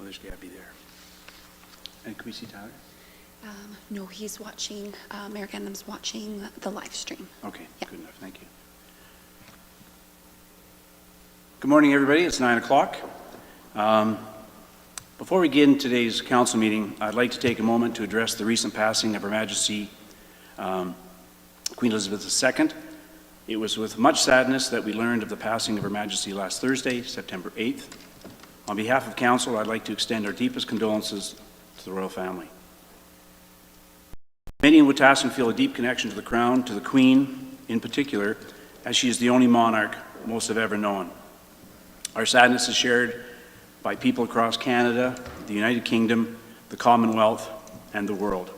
there's Gabby there. And can we see Tyler? No, he's watching, Mayor Gandham's watching the live stream. Okay, Yeah. Good enough, thank you. Good morning, everybody. It's 9 o'clock. Before we begin today's council meeting, I'd like to take a moment to address the recent passing of Her Majesty Queen Elizabeth II. It was with much sadness that we learned of the passing of Her Majesty last Thursday, September 8th. On behalf of Council, I'd like to extend our deepest condolences to the royal family. Many in Wetaskiwin feel a deep connection to the Crown, to the Queen in particular, as she is the only monarch most have ever known. Our sadness is shared by people across Canada, the United Kingdom, the Commonwealth, and the world,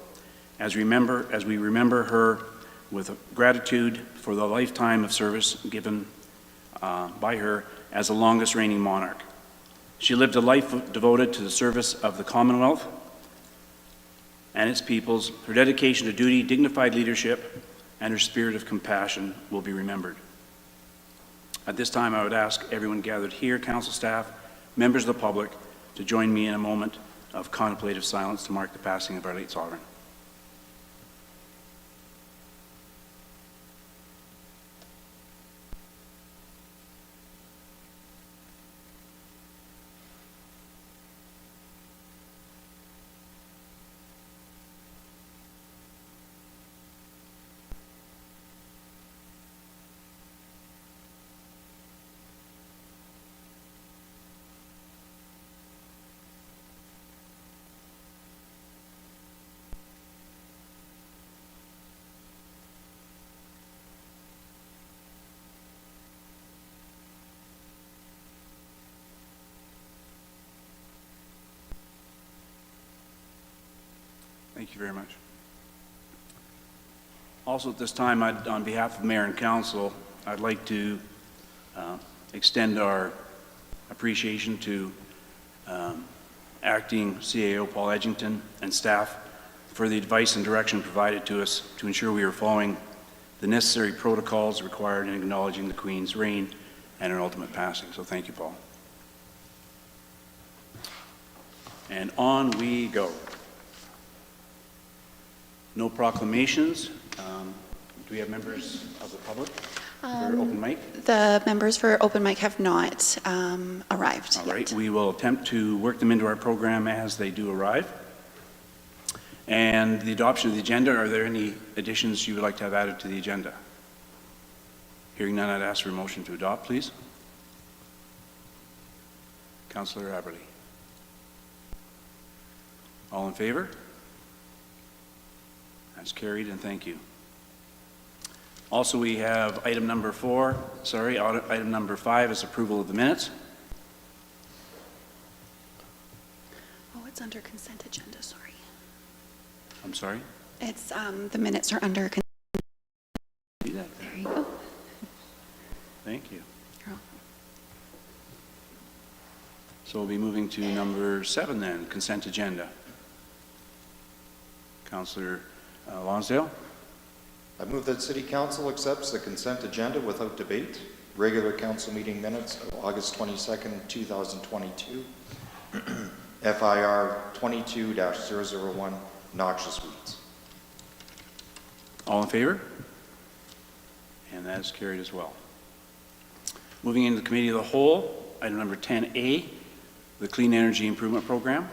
as we remember her with gratitude for the lifetime of service given by her as the longest reigning monarch. She lived a life devoted to the service of the Commonwealth and its peoples. Her dedication to duty, dignified leadership, and her spirit of compassion will be remembered. At this time, I would ask everyone gathered here, council staff, members of the public, to join me in a moment of contemplative silence to mark the passing of our late sovereign. Thank you very much. Also at this time, on behalf of Mayor and Council, I'd like to extend our appreciation to Acting CAO Paul Edgington and staff for the advice and direction provided to us to ensure we are following the necessary protocols required in acknowledging the Queen's reign and her ultimate passing. So thank you, Paul. And on we go. No proclamations. Do we have members of the public for open mic? The members for open mic have not arrived All yet. right, we will attempt to work them into our program as they do arrive. And the adoption of the agenda, are there any additions you would like to have added to the agenda? Hearing none, I'd ask for a motion to adopt, please. Councillor Aberle. All in favor? That's carried, and thank you. Also, we have item number 5 is approval of the minutes. Oh, it's under consent agenda, sorry. I'm sorry? It's, the minutes are under consent. See that? There you go. Thank you. You're So we'll be moving to number 7 then, consent agenda. Councillor Lonsdale. I move that City Council accepts the consent agenda without debate. Regular council meeting minutes of August 22nd, 2022. FIR 22-001, Noxious Weeds. All in favor? And that is carried as well. Moving into the Committee of the Whole, item number 10A, the Clean Energy Improvement Program.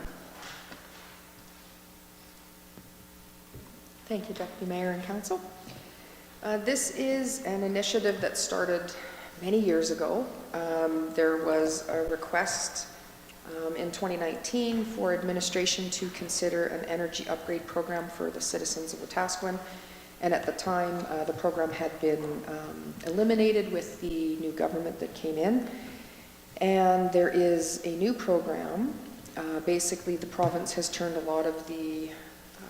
Thank you, Deputy Mayor and Council. This is an initiative that started many years ago. There was a request in 2019 for administration to consider an energy upgrade program for the citizens of Wetaskiwin. And at the time, the program had been eliminated with the new government that came in. And there is a new program. Basically, the province has turned a lot of the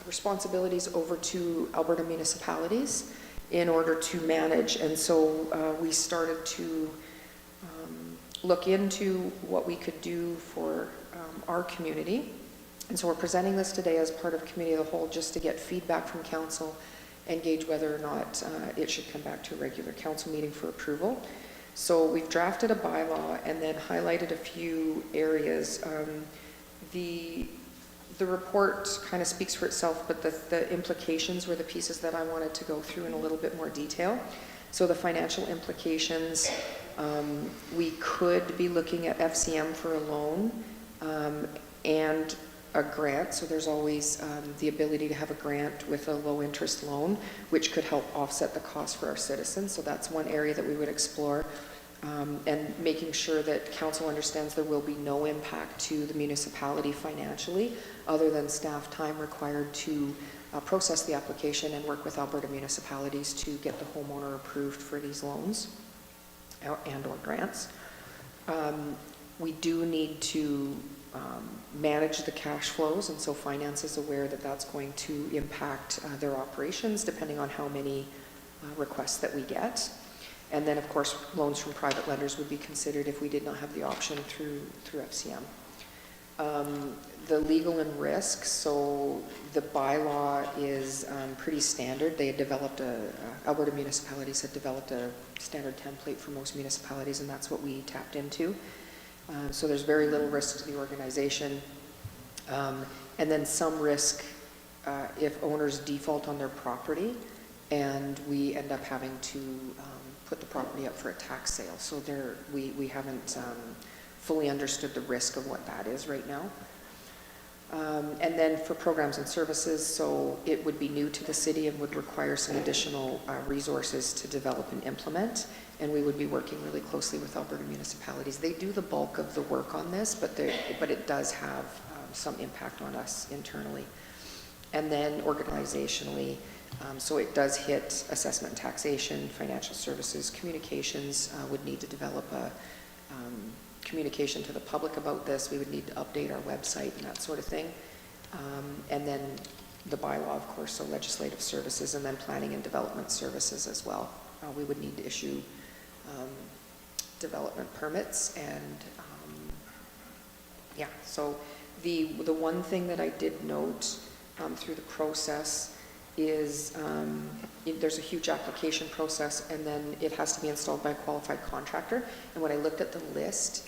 responsibilities over to Alberta municipalities in order to manage, and so we started to look into what we could do for our community. And so we're presenting this today as part of Committee of the Whole, just to get feedback from Council and gauge whether or not it should come back to a regular Council meeting for approval. So we've drafted a bylaw and then highlighted a few areas. The report kind of speaks for itself, but the implications were the pieces that I wanted to go through in a little bit more detail. So the financial implications, we could be looking at FCM for a loan and a grant. So there's always the ability to have a grant with a low interest loan, which could help offset the cost for our citizens. So that's one area that we would explore. And making sure that council understands there will be no impact to the municipality financially, other than staff time required to process the application and work with Alberta municipalities to get the homeowner approved for these loans and or grants. We do need to manage the cash flows, and so finance is aware that that's going to impact their operations depending on how many requests that we get. And then, of course, loans from private lenders would be considered if we did not have the option through FCM. The legal and risk, so the bylaw is pretty standard. They had developed Alberta municipalities had developed a standard template for most municipalities, and that's what we tapped into. So there's very little risk to the organization. And then some risk if owners default on their property and we end up having to put the property up for a tax sale. So we haven't fully understood the risk of what that is right now. And then for programs and services, so it would be new to the city and would require some additional resources to develop and implement. And we would be working really closely with Alberta municipalities. They do the bulk of the work on this, but it does have some impact on us internally. And then organizationally, so it does hit assessment and taxation, financial services, communications, would need to develop a communication to the public about this. We would need to update our website and that sort of thing. And then the bylaw, of course, so legislative services, and then planning and development services as well. We would need to issue development permits, and yeah, so the one thing that I did note through the process is there's a huge application process, and then it has to be installed by a qualified contractor. And when I looked at the list,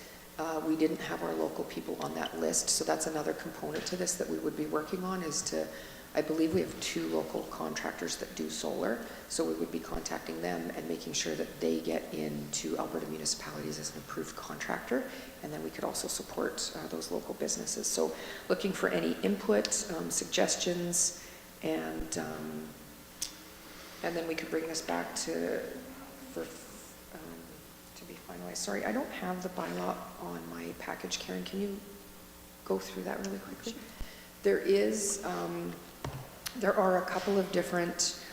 we didn't have our local people on that list. So that's another component to this that we would be working on, is to, I believe we have 2 local contractors that do solar. So we would be contacting them and making sure that they get into Alberta municipalities as an approved contractor. And then we could also support those local businesses. So looking for any input, suggestions, and then we could bring this back to be finalized. Sorry, I don't have the bylaw on my package. Karen, can you go through that really quickly? There are a couple of different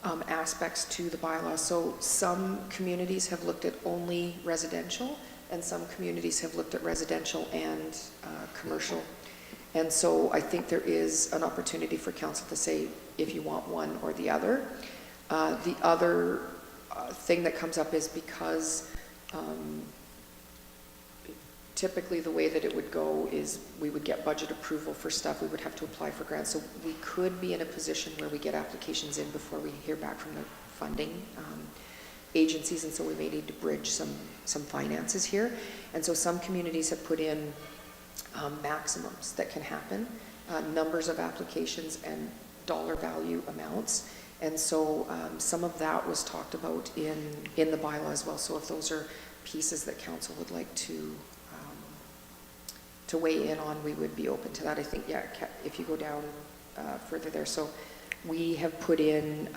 aspects to the bylaw. So some communities have looked at only residential, and some communities have looked at residential and commercial. And so I think there is an opportunity for council to say if you want one or the other. The other thing that comes up is because typically the way that it would go is we would get budget approval for stuff, we would have to apply for grants. So we could be in a position where we get applications in before we hear back from the funding agencies, and so we may need to bridge some finances here. And so some communities have put in maximums that can happen, numbers of applications and dollar value amounts. And so some of that was talked about in the bylaw as well. So if those are pieces that council would like to weigh in on, we would be open to that. I think, yeah, if you go down further there. So we have put in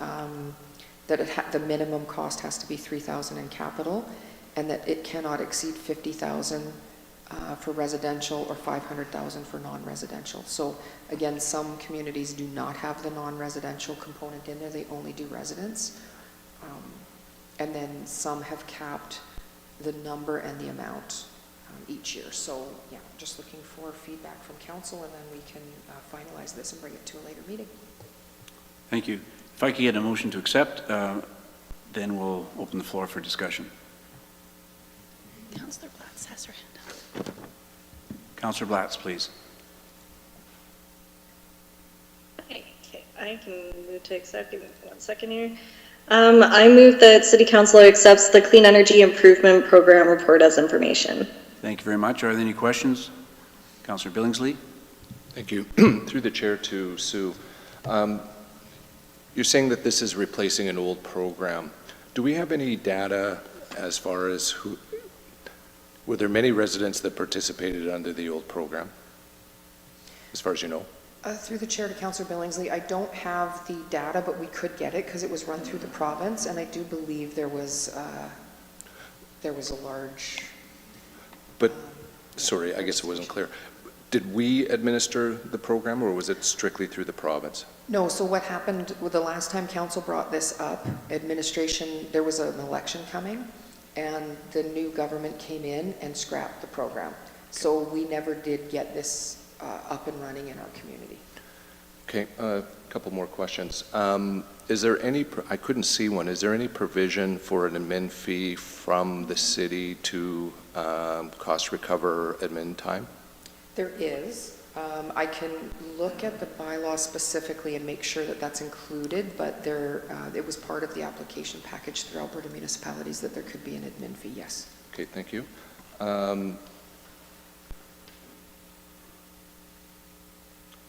that the minimum cost has to be $3,000 in capital, and that it cannot exceed $50,000 for residential or $500,000 for non-residential. So again, some communities do not have the non-residential component in there. They only do residents. And then some have capped the number and the amount each year. So yeah, just looking for feedback from council, and then we can finalize this and bring it to a later meeting. Thank you. If I could get a motion to accept, then we'll open the floor for discussion. Councillor Blatz has her hand up. Councillor Blatz, please. Okay, I can move to accept. Give me 1 second here. I move that City Council accepts the Clean Energy Improvement Program report as information. Thank you very much. Are there any questions? Councillor Billingsley? Thank you. Through the chair to Sue. You're saying that this is replacing an old program. Do we have any data as far as were there many residents that participated under the old program, as far as you know? Through the chair to Councillor Billingsley, I don't have the data, but we could get it because it was run through the province, and I do believe there was a large. But, sorry, I guess it wasn't clear. Did we administer the program, or was it strictly through the province? No, so what happened with the last time council brought this up, administration, there was an election coming, and the new government came in and scrapped the program. So we never did get this up and running in our community. Okay, a couple more questions. Is there any, I couldn't see one, is there any provision for an admin fee from the city to cost recover admin time? There is. I can look at the bylaw specifically and make sure that that's included, but it was part of the application package through Alberta municipalities that there could be an admin fee, yes. Okay, thank you.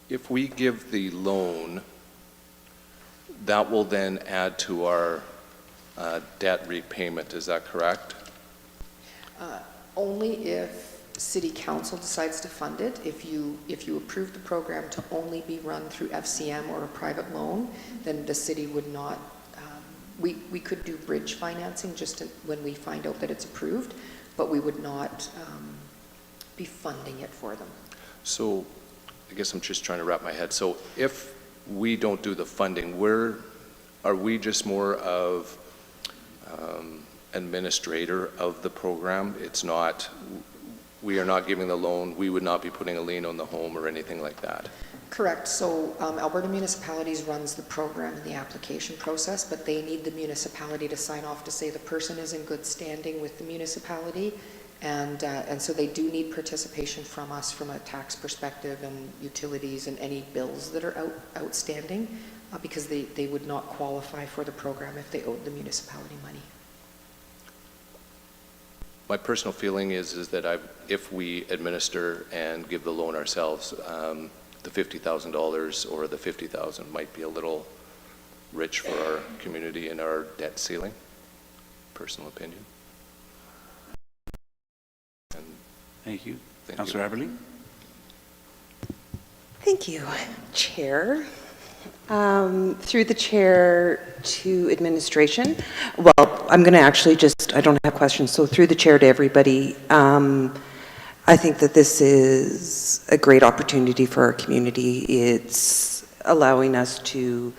If we give the loan, that will then add to our debt repayment, is that correct? Only if City Council decides to fund it. If you approve the program to only be run through FCM or a private loan, then the city would not, we could do bridge financing just when we find out that it's approved, but we would not be funding it for them. So I guess I'm just trying to wrap my head. So if we don't do the funding, are we just more of administrator of the program? It's not, we are not giving the loan, we would not be putting a lien on the home or anything like that? Correct. So Alberta Municipalities runs the program and the application process, but they need the municipality to sign off to say the person is in good standing with the municipality, and so they do need participation from us from a tax perspective and utilities and any bills that are outstanding, because they would not qualify for the program if they owed the municipality money. My personal feeling is that if we administer and give the loan ourselves, the $50,000 or the $50,000 might be a little rich for our community and our debt ceiling. Personal opinion. And Thank you. thank Councillor Aberle? Thank you, Chair. Through the chair to administration. Well, I'm going to actually I don't have questions, so through the chair to everybody, I think that this is a great opportunity for our community. It's allowing us to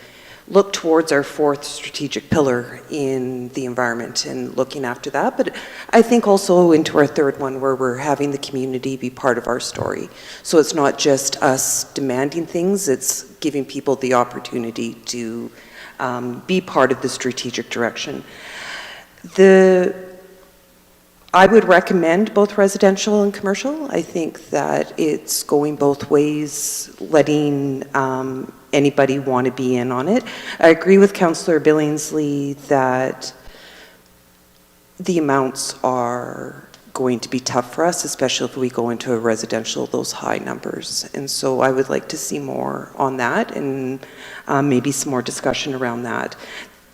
look towards our fourth strategic pillar in the environment and looking after that, but I think also into our third one where we're having the community be part of our story. So it's not just us demanding things, it's giving people the opportunity to be part of the strategic direction. I would recommend both residential and commercial. I think that it's going both ways, letting anybody want to be in on it. I agree with Councillor Billingsley that the amounts are going to be tough for us, especially if we go into a residential, those high numbers. And so I would like to see more on that and maybe some more discussion around that.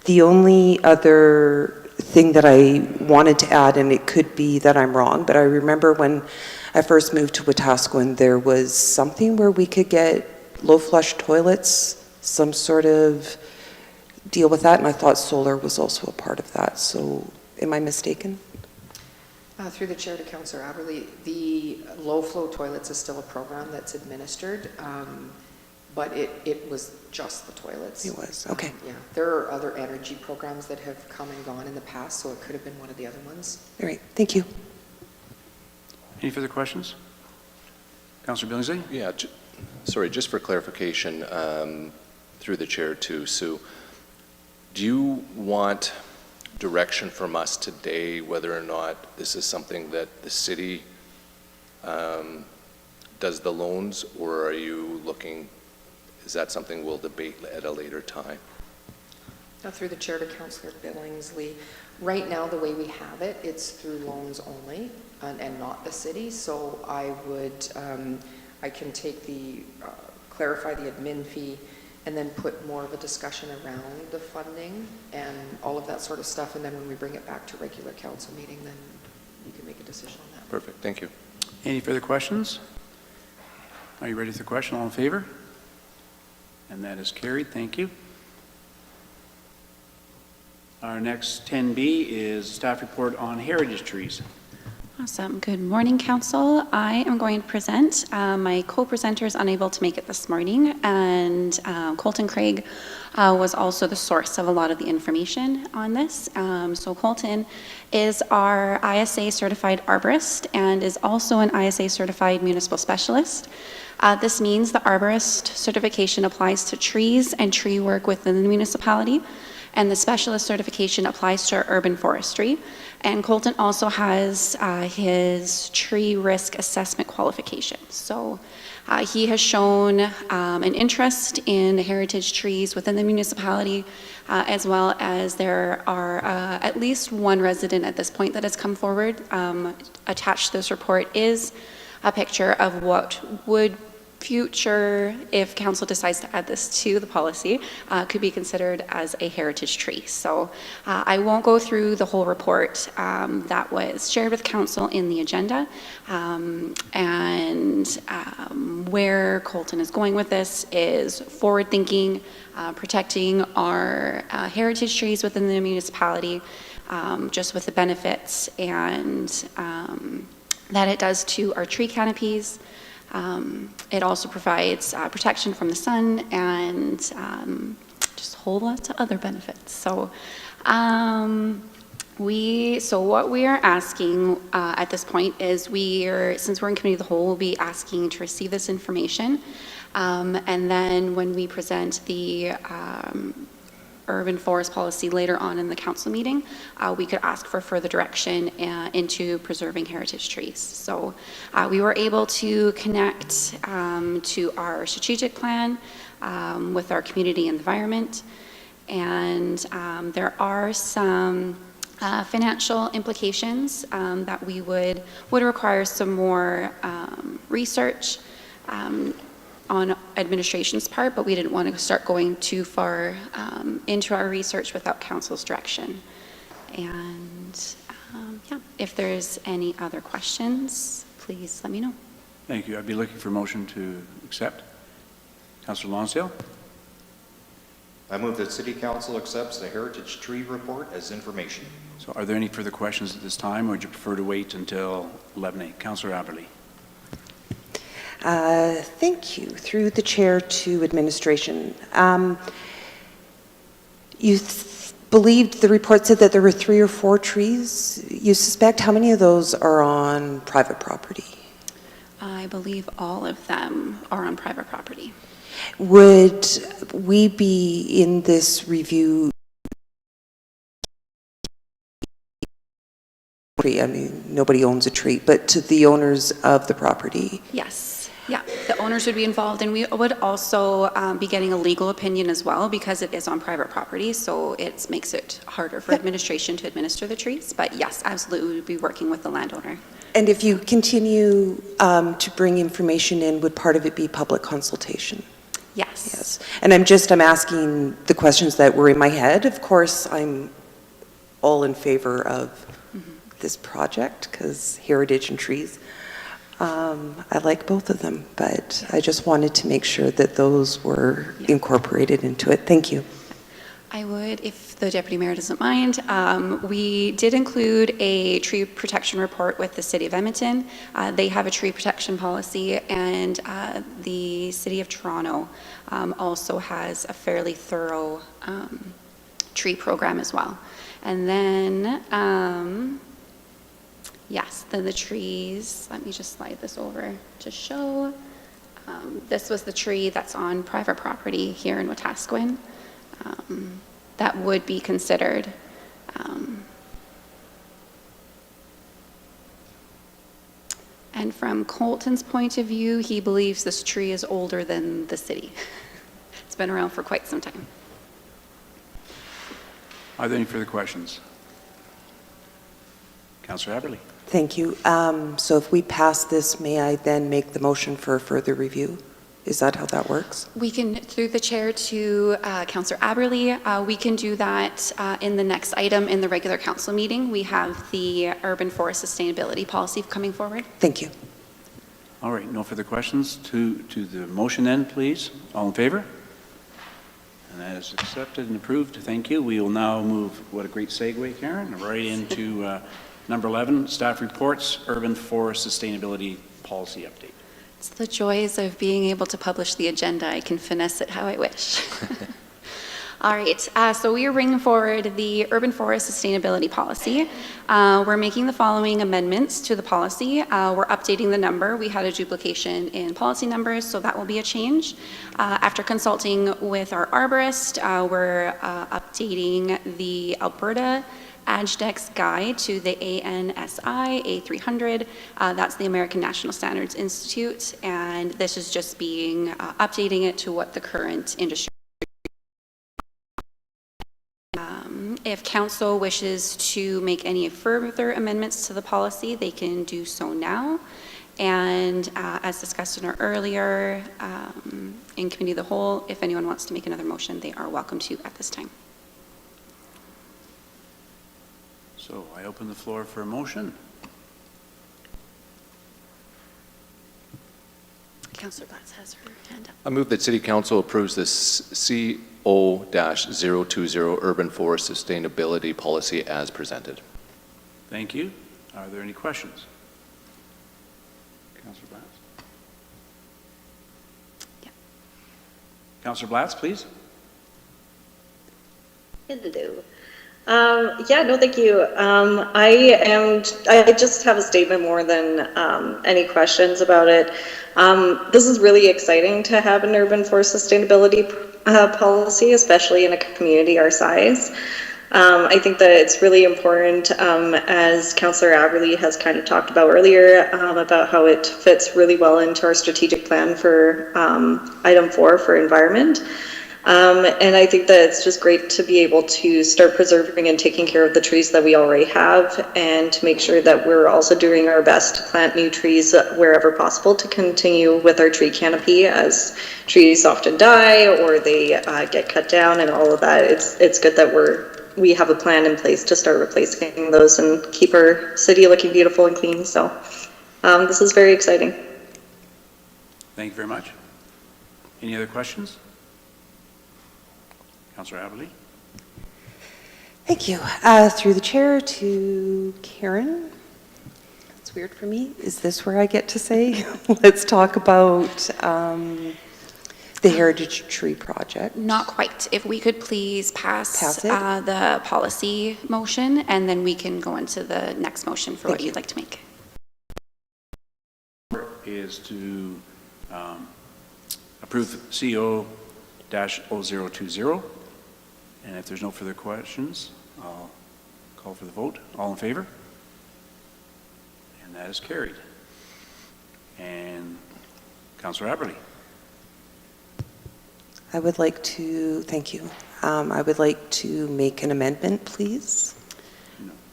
The only other thing that I wanted to add, and it could be that I'm wrong, but I remember when I first moved to Wetaskiwin, there was something where we could get low flush toilets, some sort of deal with that, and I thought solar was also a part of that. So am I mistaken? Through the chair to Councillor Aberle, the low flow toilets is still a program that's administered, but it was just the toilets. It was, okay. Yeah, there are other energy programs that have come and gone in the past, so it could have been one of the other ones. All right, thank you. Any further questions? Councillor Billingsley? Yeah, sorry, just for clarification, through the chair to Sue, do you want direction from us today whether or not this is something that the city does the loans, or are you looking, is that something we'll debate at a later time? Now, through the chair to Councillor Billingsley, Right now, the way we have it, it's through loans only and not the city. So I would, I can take the, clarify the admin fee and then put more of a discussion around the funding and all of that sort of stuff. And then when we bring it back to regular council meeting, then you can make a decision on that. Perfect, thank you. Any further questions? Are you ready for the question? All in favor? And that is carried. Thank you. Our next 10B is staff report on heritage trees. Awesome. Good morning, Council. I am going to present. My co-presenter is unable to make it this morning, and Colton Craig was also the source of a lot of the information on this. So Colton is our ISA certified arborist and is also an ISA certified municipal specialist. This means the arborist certification applies to trees and tree work within the municipality, and the specialist certification applies to urban forestry. And Colton also has his tree risk assessment qualification. So he has shown an interest in heritage trees within the municipality, as well as there are at least one resident at this point that has come forward. Attached to this report is a picture of what would future, if council decides to add this to the policy, could be considered as a heritage tree. So I won't go through the whole report that was shared with council in the agenda, and where Colton is going with this is forward thinking, protecting our heritage trees within the municipality, just with the benefits and that it does to our tree canopies. It also provides protection from the sun and just a whole lot of other benefits. So, what we are asking at this point is since we're in committee of the whole, we'll be asking to receive this information, and then when we present the urban forest policy later on in the council meeting, we could ask for further direction into preserving heritage trees. So we were able to connect to our strategic plan with our community environment, and there are some financial implications that we would require some more research on administration's part, but we didn't want to start going too far into our research without council's direction. And yeah, if there's any other questions, please let me know. Thank you. I'd be looking for a motion to accept. Councillor Lonsdale. I move that City Council accepts the Heritage Tree Report as information. So are there any further questions at this time, or would you prefer to wait until 11:08? Councillor Aberley. Thank you. Through the chair to administration. You believed the report said that there were 3 or 4 trees. You suspect how many of those are on private property? I believe all of them are on private property. Would we be in this review? I mean, nobody owns a tree, but to the owners of the property? Yes. Yeah, the owners would be involved, and we would also be getting a legal opinion as well, because it is on private property, so it makes it harder for administration to administer the trees. But yes, absolutely, we would be working with the landowner. And if you continue to bring information in, would part of it be public consultation? Yes. Yes. And I'm asking the questions that were in my head. Of course, I'm all in favor of this project, because heritage and trees. I like both of them, but I just wanted to make sure that those were incorporated into it. Thank you. I would, if the Deputy Mayor doesn't mind. We did include a tree protection report with the City of Edmonton. They have a tree protection policy, and the City of Toronto also has a fairly thorough tree program as well. And then, yes, then the trees, let me just slide this over to show. This was the tree that's on private property here in Wetaskiwin. That would be considered. And from Colton's point of view, he believes this tree is older than the city. It's been around for quite some time. Are there any further questions? Councillor Aberle. Thank you. So if we pass this, may I then make the motion for a further review? Is that how that works? We can, through the chair to Councillor Aberle, we can do that in the next item in the regular council meeting. We have the urban forest sustainability policy coming forward. Thank you. All right, no further questions to the motion then, please. All in favor? And that is accepted and approved. Thank you. We will now move, what a great segue, Karen, right into number 11, staff reports, urban forest sustainability policy update. It's the joys of being able to publish the agenda. I can finesse it how I wish. All right, so we are bringing forward the urban forest sustainability policy. We're making the following amendments to the policy. We're updating the number. We had a duplication in policy numbers, so that will be a change. After consulting with our arborist, we're updating the Alberta AGDEX guide to the ANSI A300. That's the American National Standards Institute, and this is just being updating it to what the current industry. If council wishes to make any further amendments to the policy, they can do so now. And as discussed in our earlier in committee of the whole, if anyone wants to make another motion, they are welcome to at this time. So I open the floor for a motion. Councillor Blatz has her hand up. I move that City Council approves this CO-020 Urban Forest Sustainability Policy as presented. Thank you. Are there any questions? Councillor Blatz? Yeah. Councillor Blatz, please. Hello. Yeah, no, thank you. I just have a statement more than any questions about it. This is really exciting to have an urban forest sustainability policy, especially in a community our size. I think that it's really important, as Councillor Aberle has kind of talked about earlier, about how it fits really well into our strategic plan for item 4 for environment. And I think that it's just great to be able to start preserving and taking care of the trees that we already have, and to make sure that we're also doing our best to plant new trees wherever possible to continue with our tree canopy, as trees often die or they get cut down and all of that. It's good that we have a plan in place to start replacing those and keep our city looking beautiful and clean. So this is very exciting. Thank you very much. Any other questions? Councillor Aberle. Thank you. Through the chair to Karen. That's weird for me. Is this where I get to say? Let's talk about the Heritage Tree Project. Not quite. If we could please pass it? the policy motion, and then we can go into the next motion for what you'd like to make. Is to approve CO-020. And if there's no further questions, I'll call for the vote. All in favor? And that is carried. And Councillor Aberle. I would like to, thank you. I would like to make an amendment, please.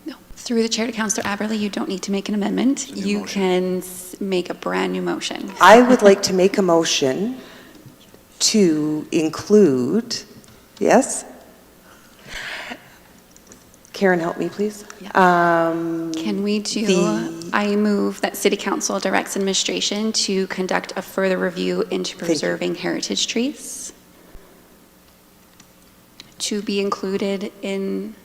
No. Through the chair to Councillor Aberle, you don't need to make an amendment. You can make a brand new motion. I would like to make a motion to include, yes? Karen, help me, please. Can we do, I move that City Council directs administration to conduct a further review into preserving heritage trees to be included in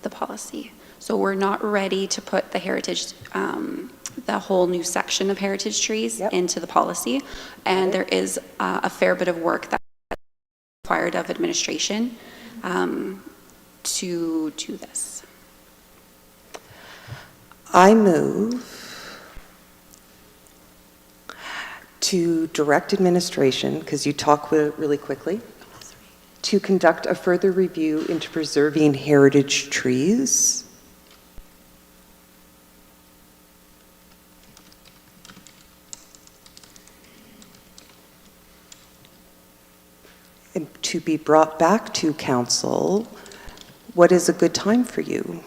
the policy. So we're not ready to put the heritage, the whole new section of heritage trees into the policy. And there is a fair bit of work that's required of administration to do this. I move to direct administration, because you talk really quickly, to conduct a further review into preserving heritage trees and to be brought back to council. What is a good time for you?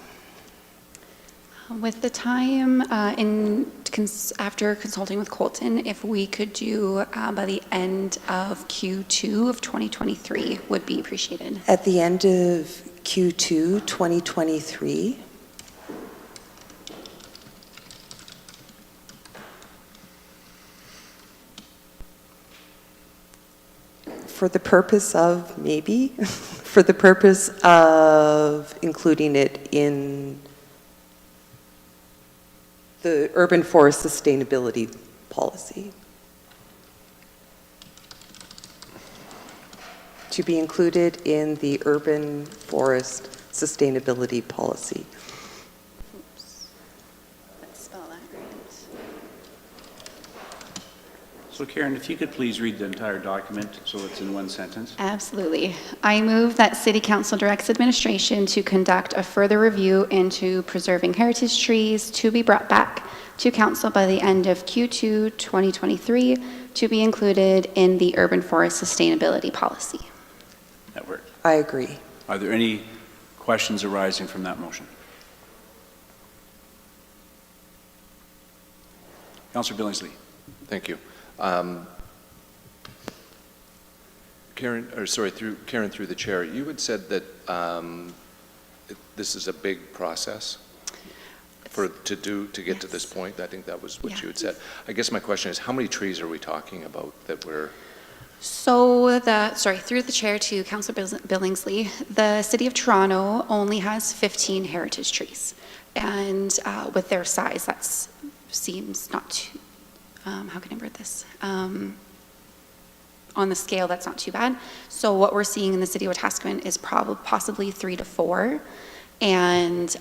With the time after consulting with Colton, if we could do by the end of Q2 of 2023 would be appreciated. At the end of Q2 2023, for the purpose of, maybe, for the purpose of including it in the urban forest sustainability policy. To be included in the urban forest sustainability policy. Oops. Let's spell that right. So Karen, if you could please read the entire document so it's in one sentence. Absolutely. I move that City Council directs administration to conduct a further review into preserving heritage trees to be brought back to Council by the end of Q2 2023 to be included in the urban forest sustainability policy. That work. I agree. Are there any questions arising from that motion? Councillor Billingsley. Thank you. Karen, through the chair, you had said that this is a big process to get to this point. I think that was what you had said. I guess my question is, how many trees are we talking about that we're? So through the chair to Councillor Billingsley, the City of Toronto only has 15 heritage trees. And with their size, that seems not too, how can I word this? On the scale, that's not too bad. So what we're seeing in the City of Wetaskiwin is possibly 3 to 4. And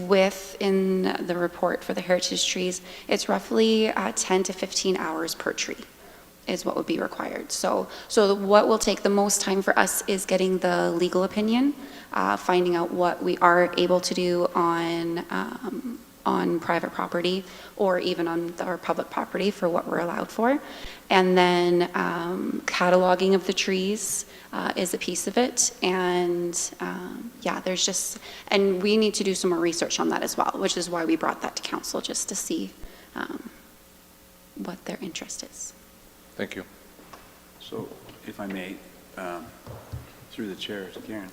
within the report for the heritage trees, it's roughly 10 to 15 hours per tree is what would be required. So what will take the most time for us is getting the legal opinion, finding out what we are able to do on private property or even on our public property for what we're allowed for. And then cataloging of the trees is a piece of it. And and we need to do some more research on that as well, which is why we brought that to council, just to see what their interest is. Thank you. So, if I may, through the chair to Karen.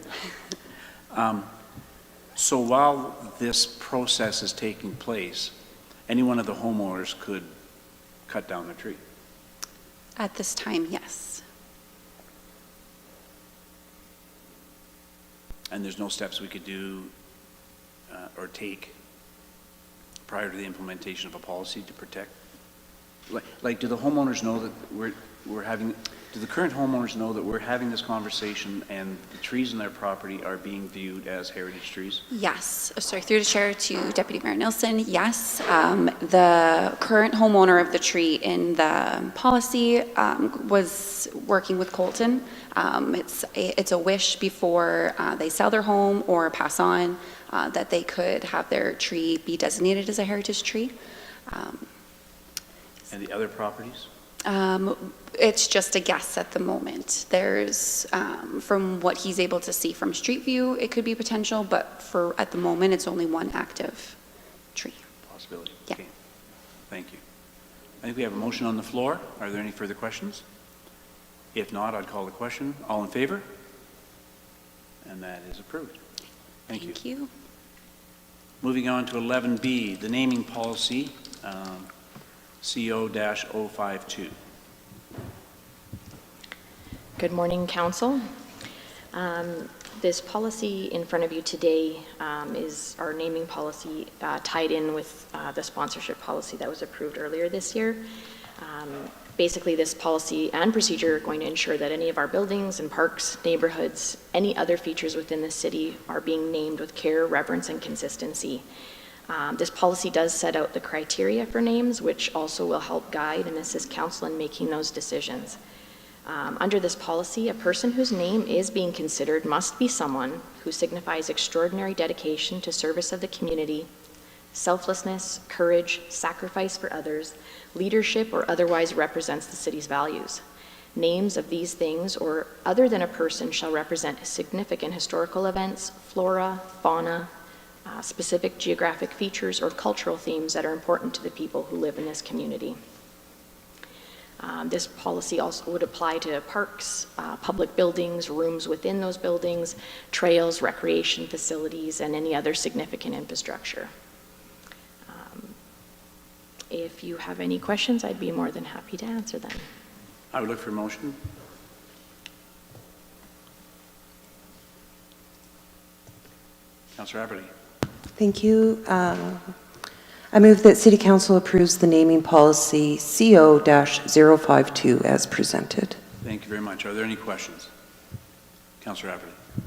So while this process is taking place, any one of the homeowners could cut down their tree? At this time, yes. And there's no steps we could do or take prior to the implementation of a policy to protect? Like, do the homeowners know that do the current homeowners know that we're having this conversation and the trees in their property are being viewed as heritage trees? Yes. Sorry, through the chair to Deputy Mayor Nilsson, yes. The current homeowner of the tree in the policy was working with Colton. It's a wish before they sell their home or pass on that they could have their tree be designated as a heritage tree. And the other properties? It's just a guess at the moment. There's, from what he's able to see from Street View, it could be potential, but at the moment, it's only one active tree. Possibility. Yeah. Okay. Thank you. I think we have a motion on the floor. Are there any further questions? If not, I'd call the question. All in favor? And that is approved. Thank you. Thank you. Moving on to 11B, the naming policy, CO-052. Good morning, Council. This policy in front of you today is our naming policy tied in with the sponsorship policy that was approved earlier this year. Basically, this policy and procedure are going to ensure that any of our buildings and parks, neighborhoods, any other features within the city are being named with care, reverence, and consistency. This policy does set out the criteria for names, which also will help guide and assist council in making those decisions. Under this policy, a person whose name is being considered must be someone who signifies extraordinary dedication to service of the community, selflessness, courage, sacrifice for others, leadership, or otherwise represents the city's values. Names of these things or other than a person shall represent significant historical events, flora, fauna, specific geographic features or cultural themes that are important to the people who live in this community. This policy also would apply to parks, public buildings, rooms within those buildings, trails, recreation facilities, and any other significant infrastructure. If you have any questions, I'd be more than happy to answer them. I would look for a motion. Councillor Aberle. Thank you. I move that City Council approves the naming policy CO-052 as presented. Thank you very much. Are there any questions? Councillor Aberle.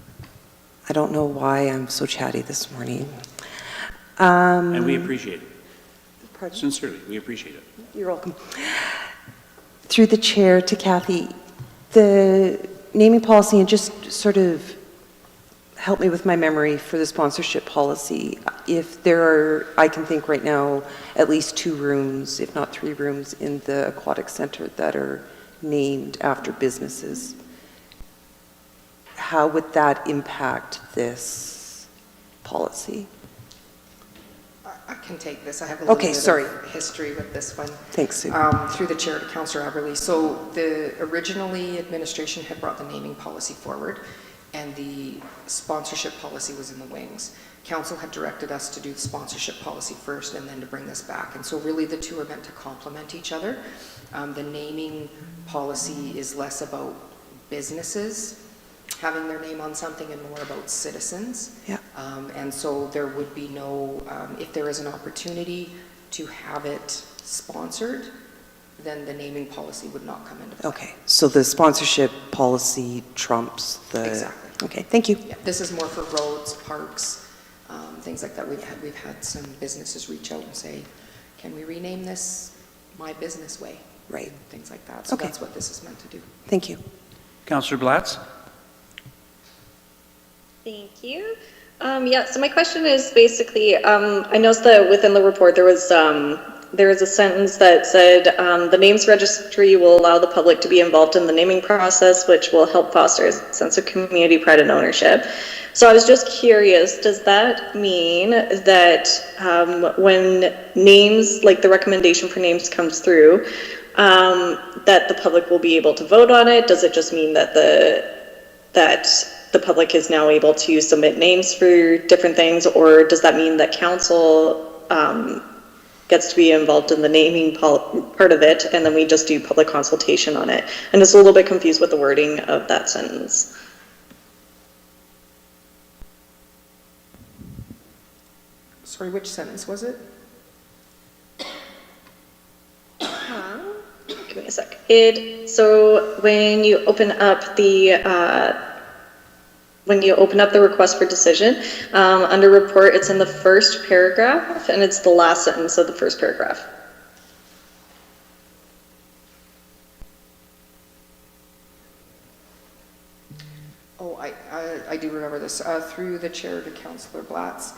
I don't know why I'm so chatty this morning. And we appreciate it. Pardon? Sincerely, we appreciate it. You're welcome. Through the chair to Kathy, the naming policy, and just sort of help me with my memory for the sponsorship policy. If there are, I can think right now, at least 2 rooms, if not 3 rooms in the aquatic center that are named after businesses. How would that impact this policy? I can take this. I have a little Okay, bit sorry. of history with this one. Thanks, Sue. Through the chair to Councillor Aberle. So originally administration had brought the naming policy forward, and the sponsorship policy was in the wings. Council had directed us to do the sponsorship policy first and then to bring this back. And so really the two are meant to complement each other. The naming policy is less about businesses having their name on something and more about citizens. Yeah. And so there would be no, if there is an opportunity to have it sponsored, then the naming policy would not come into play. Okay, so the sponsorship policy trumps the... Exactly. Okay, thank you. Yeah, this is more for roads, parks, things like that. We've had some businesses reach out and say, can we rename this My Business Way? Right. Things like that. So Okay. that's what this is meant to do. Thank you. Councillor Blatz. Thank you. Yeah, so my question is basically, I noticed that within the report there was a sentence that said, the names registry will allow the public to be involved in the naming process, which will help foster a sense of community pride and ownership. So I was just curious, does that mean that when names, like the recommendation for names comes through, that the public will be able to vote on it? Does it just mean that the public is now able to submit names for different things, or does that mean that council gets to be involved in the naming part of it, and then we just do public consultation on it? I'm just a little bit confused with the wording of that sentence. Sorry, which sentence was it? Give me a sec. So when you open up the request for decision, under report, it's in the first paragraph, and it's the last sentence of the first paragraph. Oh, I do remember this. Through the chair to Councillor Blatz.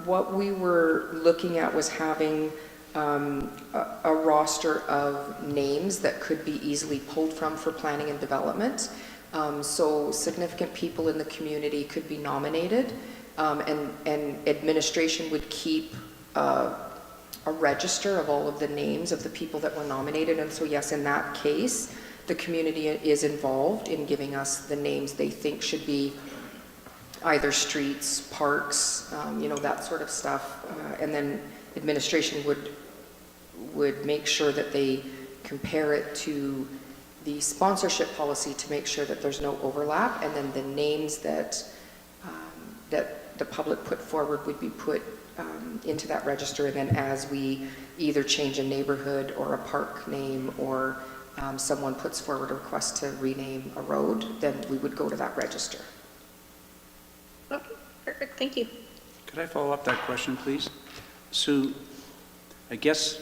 What we were looking at was having a roster of names that could be easily pulled from for planning and development. So significant people in the community could be nominated, and administration would keep a register of all of the names of the people that were nominated. And so yes, in that case, the community is involved in giving us the names they think should be either streets, parks, that sort of stuff. And then administration would make sure that they compare it to the sponsorship policy to make sure that there's no overlap, and then the names that the public put forward would be put into that register. And then as we either change a neighborhood or a park name, or someone puts forward a request to rename a road, then we would go to that register. Okay, perfect, thank you. Could I follow up that question, please? Sue, I guess,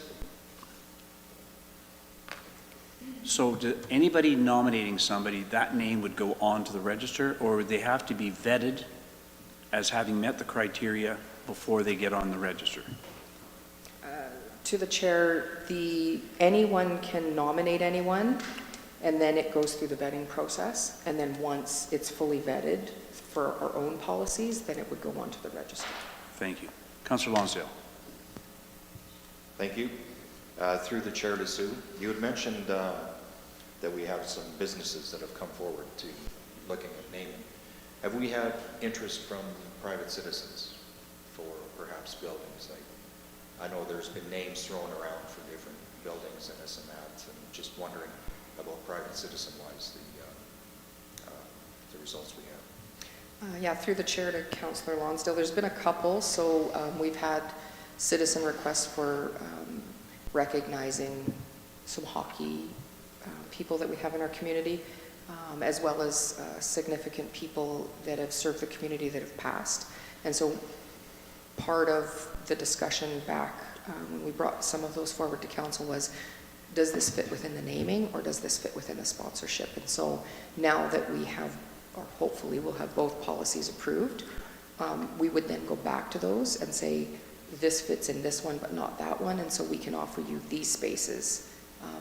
so anybody nominating somebody, that name would go onto the register, or would they have to be vetted as having met the criteria before they get on the register? To the chair, anyone can nominate anyone, and then it goes through the vetting process. And then once it's fully vetted for our own policies, then it would go onto the register. Thank you. Councillor Lonsdale. Thank you. Through the chair to Sue, you had mentioned that we have some businesses that have come forward to looking at naming. Have we had interest from private citizens for perhaps buildings? I know there's been names thrown around for different buildings and this and that, and just wondering about private citizen-wise the results we have. Yeah, through the chair to Councillor Lonsdale, there's been a couple. So we've had citizen requests for recognizing some hockey people that we have in our community, as well as significant people that have served the community that have passed. And so part of the discussion back when we brought some of those forward to council was, does this fit within the naming or does this fit within the sponsorship? And so now that we have, or hopefully we'll have both policies approved, we would then go back to those and say, this fits in this one but not that one, and so we can offer you these spaces.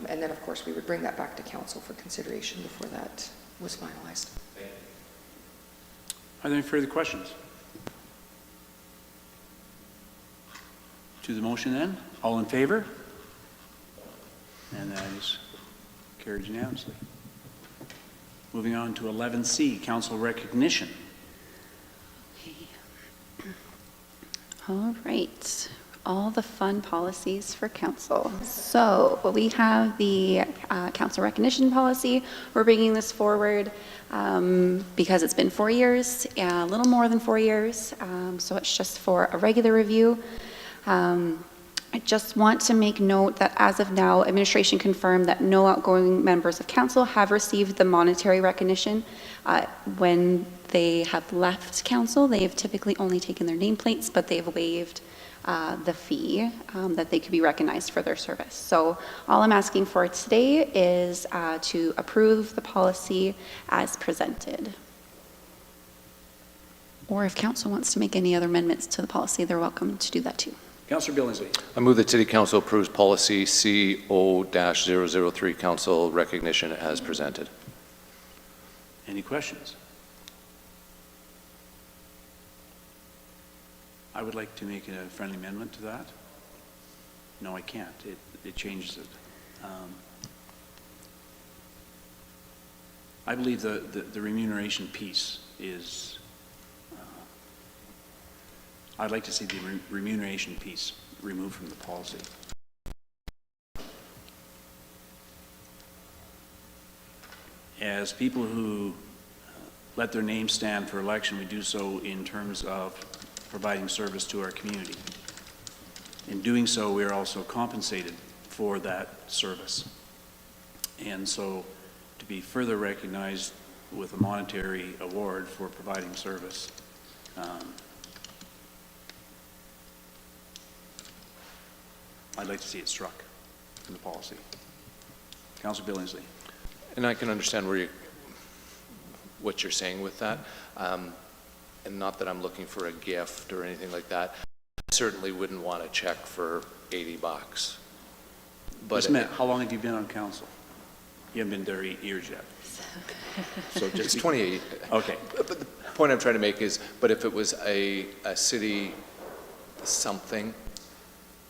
And then of course we would bring that back to council for consideration before that was finalized. Are there any further questions? To the motion then, all in favor? And that is carried unanimously. Moving on to 11C, council recognition. All right, all the fun policies for council. So we have the council recognition policy. We're bringing this forward because it's been 4 years, a little more than 4 years. So it's just for a regular review. I just want to make note that as of now, administration confirmed that no outgoing members of council have received the monetary recognition. When they have left council, they have typically only taken their nameplates, but they've waived the fee that they could be recognized for their service. So all I'm asking for today is to approve the policy as presented. Or if council wants to make any other amendments to the policy, they're welcome to do that too. Councillor Billingsley. I move that City Council approves policy CO-003, council recognition as presented. Any questions? I would like to make a friendly amendment to that. No, I can't. It changes it. I believe the remuneration piece is, I'd like to see the remuneration piece removed from the policy. As people who let their name stand for election, we do so in terms of providing service to our community. In doing so, we are also compensated for that service. And so to be further recognized with a monetary award for providing service, I'd like to see it struck in the policy. Councillor Billingsley. And I can understand what you're saying with that. And not that I'm looking for a gift or anything like that. I certainly wouldn't want a check for $80. But Ms. Smith, how long have you been on council? You haven't been there 8 years yet. So just it's 28. Okay. But the point I'm trying to make is, but if it was a city something,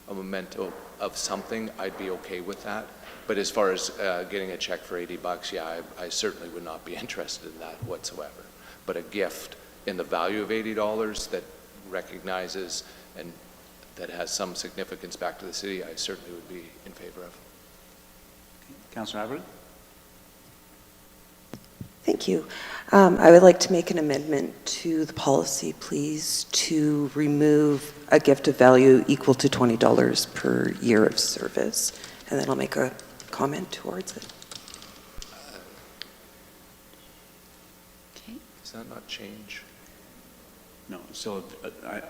a memento of something, I'd be okay with that. But as far as getting a check for $80, yeah, I certainly would not be interested in that whatsoever. But a gift in the value of $80 that recognizes and that has some significance back to the city, I certainly would be in favor of. Councillor Haverly. Thank you. I would like to make an amendment to the policy, please, to remove a gift of value equal to $20 per year of service. And then I'll make a comment towards it. Okay. Does that not change? No, still,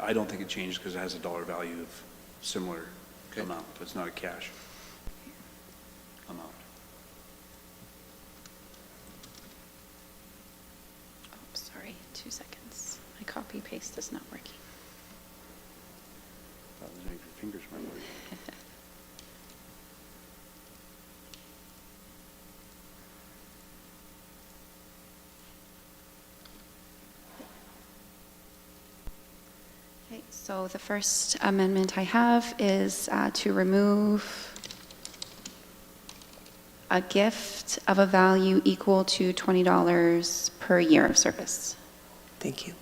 I don't think it changes because it has a dollar value of similar amount, but it's not a cash amount. Oh, sorry, 2 seconds. My copy paste is not working. That was your fingers weren't working. Okay, So the first amendment I have is to remove a gift of a value equal to $20 per year of service. Thank you.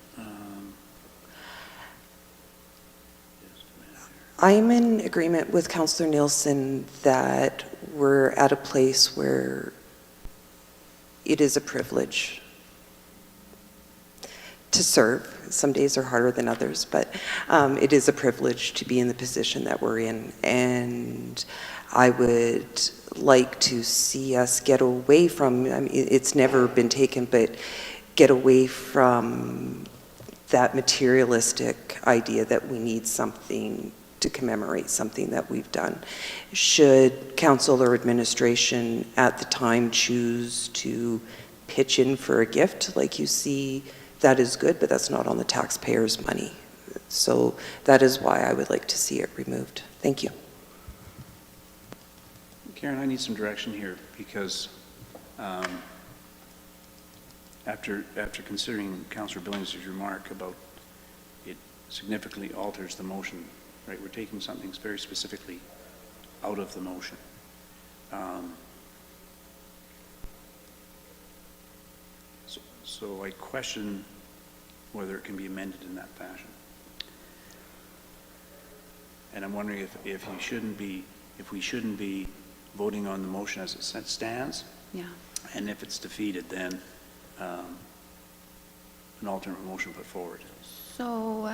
I'm in agreement with Councillor Nielsen that we're at a place where it is a privilege to serve. Some days are harder than others, but it is a privilege to be in the position that we're in. And I would like to see us get away from, I mean, it's never been taken, but get away from that materialistic idea that we need something to commemorate something that we've done. Should council or administration at the time choose to pitch in for a gift, like you see, that is good, but that's not on the taxpayers' money. So that is why I would like to see it removed. Thank you. Karen, I need some direction here because after considering Councillor Billings' remark about it significantly alters the motion, right? We're taking something very specifically out of the motion. So I question whether it can be amended in that fashion. And I'm wondering if we shouldn't be voting on the motion as it stands. Yeah. And if it's defeated, then an alternate motion put forward. So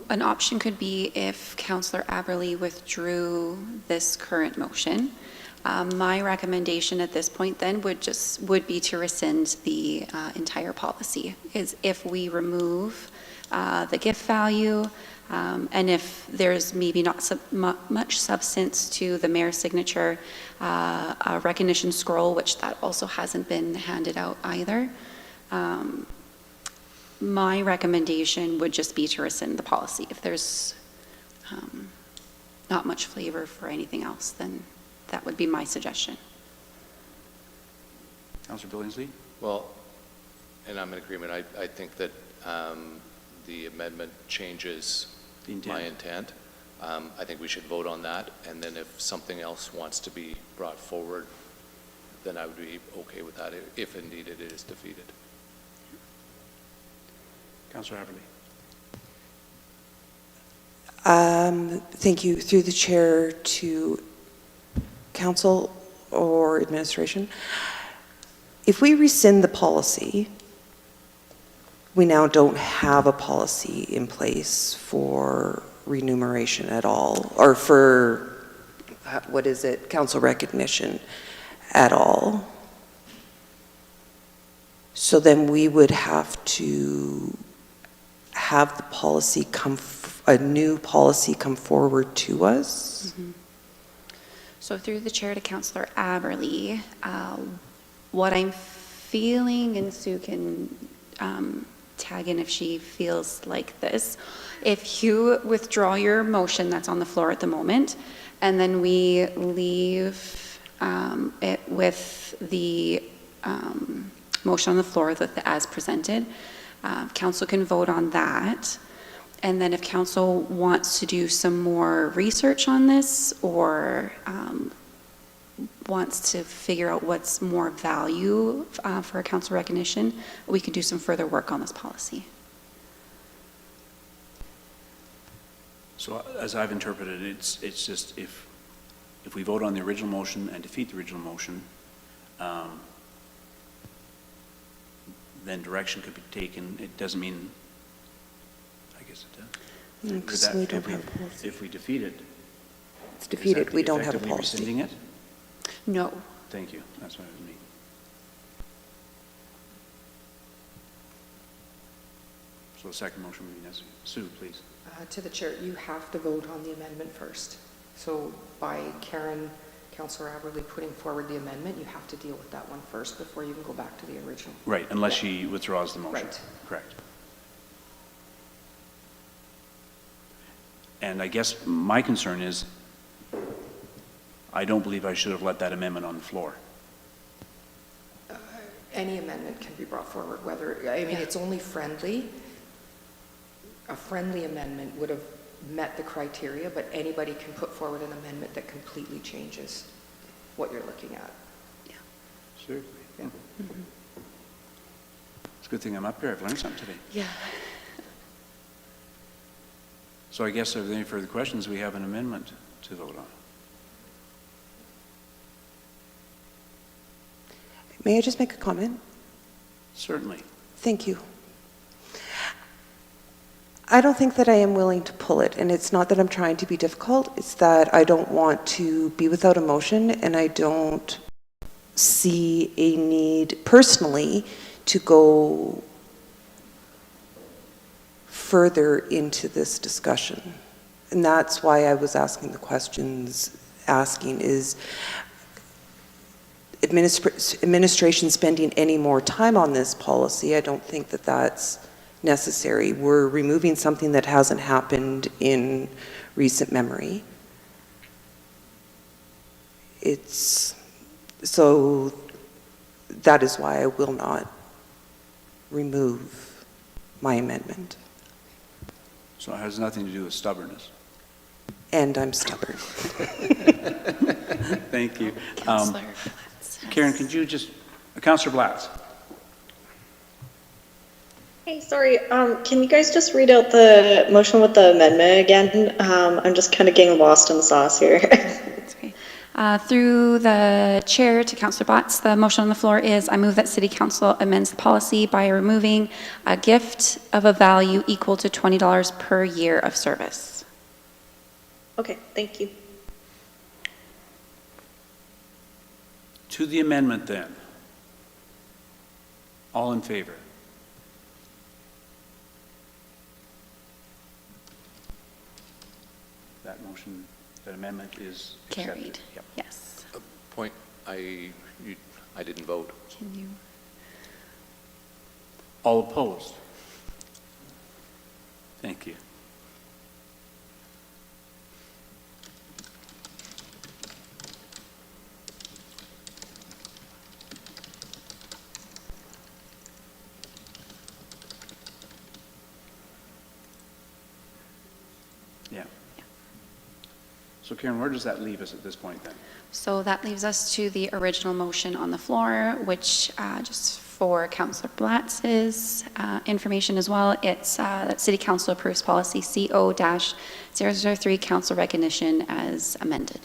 an option could be if Councillor Aberle withdrew this current motion. My recommendation at this point then would be to rescind the entire policy. Is if we remove the gift value, and if there's maybe not much substance to the mayor's signature, a recognition scroll, which that also hasn't been handed out either. My recommendation would just be to rescind the policy. If there's not much flavor for anything else, then that would be my suggestion. Councillor Billingsley? Well, and I'm in agreement. I think that the amendment changes my intent. I think we should vote on that, and then if something else wants to be brought forward, then I would be okay with that if indeed it is defeated. Councillor Aberle. Thank you. Through the chair to council or administration. If we rescind the policy, we now don't have a policy in place for remuneration at all, or for, what is it, council recognition at all. So then we would have to have the policy a new policy come forward to us. Mm-hmm. So through the chair to Councillor Aberle, what I'm feeling, and Sue can tag in if she feels like this, if you withdraw your motion that's on the floor at the moment, and then we leave it with the motion on the floor with the as presented, council can vote on that. And then if council wants to do some more research on this, or wants to figure out what's more value for a council recognition, we could do some further work on this policy. So as I've interpreted it, it's just if we vote on the original motion and defeat the original motion, then direction could be taken. It doesn't mean, I guess it does. Because we don't have a policy. If we defeat it, It's defeated. We don't have a effectively policy. rescinding it? No. Thank you. That's what I mean. So the second motion would be necessary. Sue, please. To the chair, you have to vote on the amendment first. So by Karen, Councillor Aberle putting forward the amendment, you have to deal with that one first before you can go back to the original. Right, unless she withdraws the motion. Right. Correct. And I guess my concern is, I don't believe I should have let that amendment on the floor. Any amendment can be brought forward, whether, I mean, it's only friendly. A friendly amendment would have met the criteria, but anybody can put forward an amendment that completely changes what you're looking at. Certainly. Yeah. It's a good thing I'm up here. I've learned something today. Yeah. So I guess if there are any further questions, we have an amendment to vote on. May I just make a comment? Certainly. Thank you. I don't think that I am willing to pull it, and it's not that I'm trying to be difficult, it's that I don't want to be without a motion, and I don't see a need personally to go further into this discussion. And that's why I was asking the questions, is administration spending any more time on this policy? I don't think that that's necessary. We're removing something that hasn't happened in recent memory. So that is why I will not remove my amendment. So it has nothing to do with stubbornness. And I'm stubborn. Thank you. Councillor Karen, could you just, Councillor Blatz. Hey, sorry, can you guys just read out the motion with the amendment again? I'm just kind of getting lost in the sauce here. That's okay. Through the chair to Councillor Botts, the motion on the floor is I move that City Council amends the policy by removing a gift of a value equal to $20 per year of service. Okay, thank you. To the amendment then. All in favor? That motion, that amendment is accepted. Carried. Yep. Yes. Point, I didn't vote. Can you? All opposed? Thank you. Yeah. So Karen, where does that leave us at this point then? So that leaves us to the original motion on the floor, which just for Councillor Blatz's information as well, it's that City Council approves policy CO-003 council recognition as amended.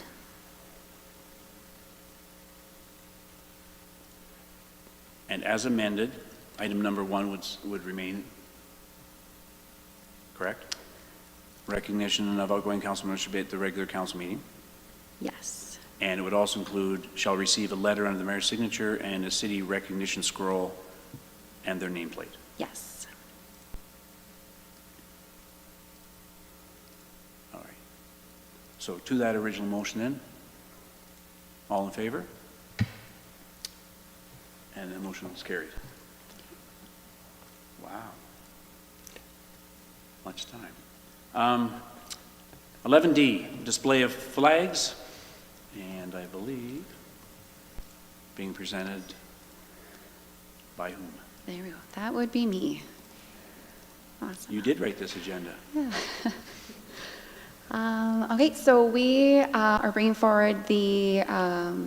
And as amended, item number 1 would remain, correct? Recognition of outgoing council members should be at the regular council meeting. Yes. And it would also include, shall receive a letter under the mayor's signature and a city recognition scroll and their nameplate. Yes. All right. So to that original motion then, all in favor? And the motion is carried. Wow. Much time. 11D, display of flags, and I believe being presented by whom? There we go. That would be me. Awesome. You did write this agenda. Okay, so we are bringing forward the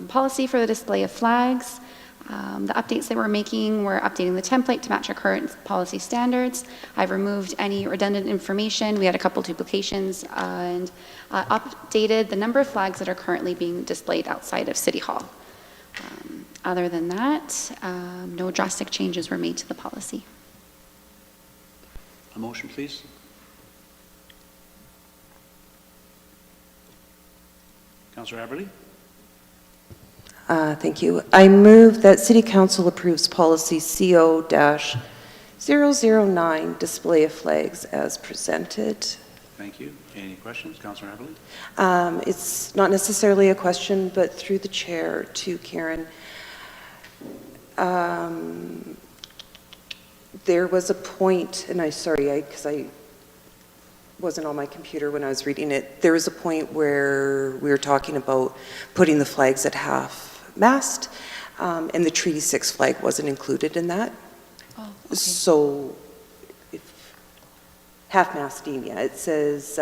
policy for the display of flags. The updates that we're making, we're updating the template to match our current policy standards. I've removed any redundant information. We had a couple duplications and updated the number of flags that are currently being displayed outside of City Hall. Other than that, no drastic changes were made to the policy. A motion, please. Councillor Aberley? Thank you. I move that City Council approves policy CO-009, display of flags as presented. Thank you. Any questions, Councillor Aberley? It's not necessarily a question, but through the chair to Karen. There was a point, and because I wasn't on my computer when I was reading it, there was a point where we were talking about putting the flags at half-mast, and the Treaty 6 flag wasn't included in that. Oh, okay. So half-masting, yeah, it says,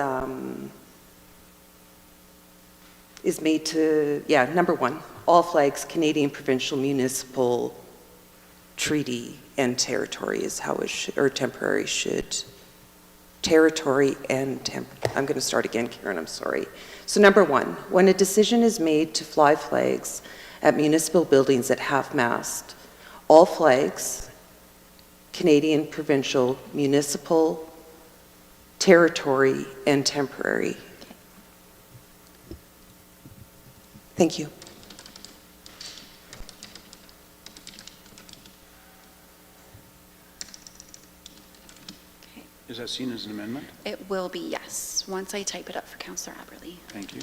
is made to, yeah, number 1, all flags, Canadian, provincial, municipal, treaty, and territory is how it should, or temporary should, territory and I'm going to start again, Karen, I'm sorry. So number 1, when a decision is made to fly flags at municipal buildings at half-mast, all flags, Canadian, provincial, municipal, territory, and temporary. Thank you. Is that seen as an amendment? It will be, yes, once I type it up for Councillor Aberley. Thank you.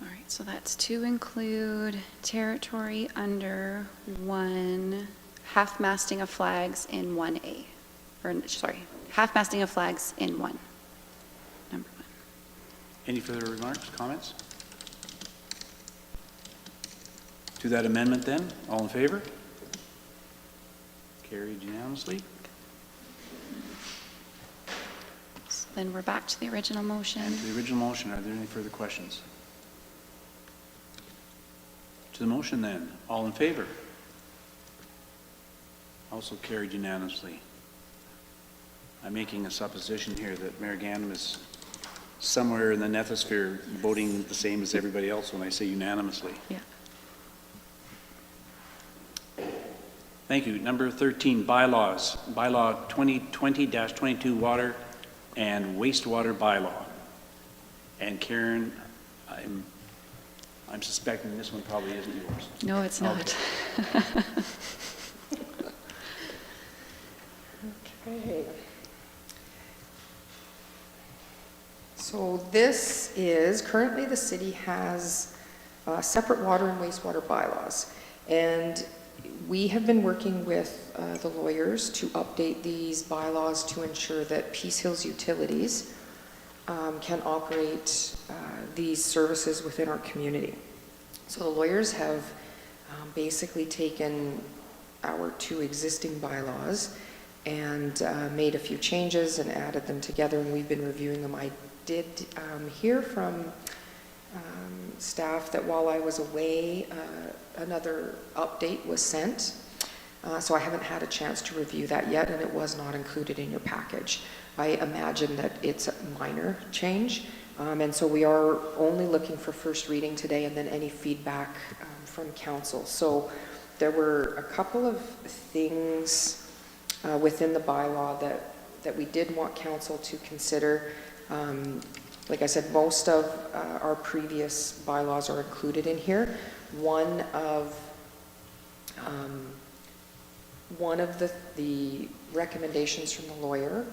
All right, so that's to include territory under 1, half-masting of flags in 1A, or sorry, half-masting of flags in 1, number 1. Any further remarks, comments? To that amendment then, all in favor? Carried unanimously. So then we're back to the original motion. And to the original motion, are there any further questions? To the motion then, all in favor? Also carried unanimously. I'm making a supposition here that Mayor Ghanem is somewhere in the nethosphere voting the same as everybody else when I say unanimously. Yeah. Thank you. Number 13, bylaws. Bylaw 2020-22 water and wastewater bylaw. And Karen, I'm suspecting this one probably isn't yours. No, it's not. Okay. So this is, currently the city has separate water and wastewater bylaws. And we have been working with the lawyers to update these bylaws to ensure that Peace Hills Utilities can operate these services within our community. So the lawyers have basically taken our 2 existing bylaws and made a few changes and added them together, and we've been reviewing them. I did hear from staff that while I was away, another update was sent. So I haven't had a chance to review that yet, and it was not included in your package. I imagine that it's a minor change, and so we are only looking for first reading today and then any feedback from council. So there were a couple of things within the bylaw that we did want council to consider. Like I said, most of our previous bylaws are included in here. One of the recommendations from the lawyer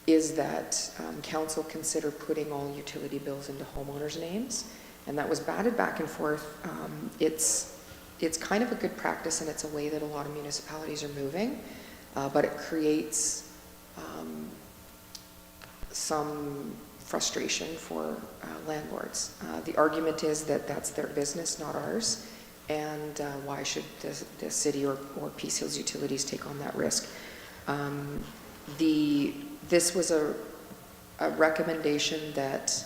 is that council consider putting all utility bills into homeowners' names, and that was batted back and forth. It's kind of a good practice, and it's a way that a lot of municipalities are moving, but it creates some frustration for landlords. The argument is that that's their business, not ours, and why should the city or Peace Hills Utilities take on that risk? This was a recommendation that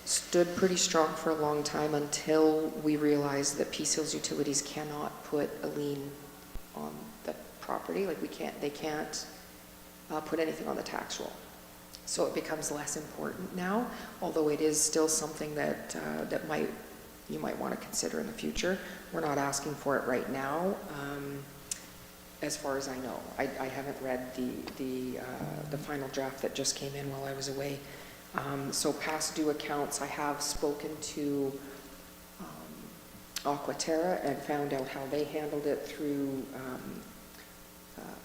stood pretty strong for a long time until we realized that Peace Hills Utilities cannot put a lien on the property. Like they can't put anything on the tax roll. So it becomes less important now, although it is still something that you might want to consider in the future. We're not asking for it right now, as far as I know. I haven't read the final draft that just came in while I was away. So past due accounts, I have spoken to Aquaterra and found out how they handled it through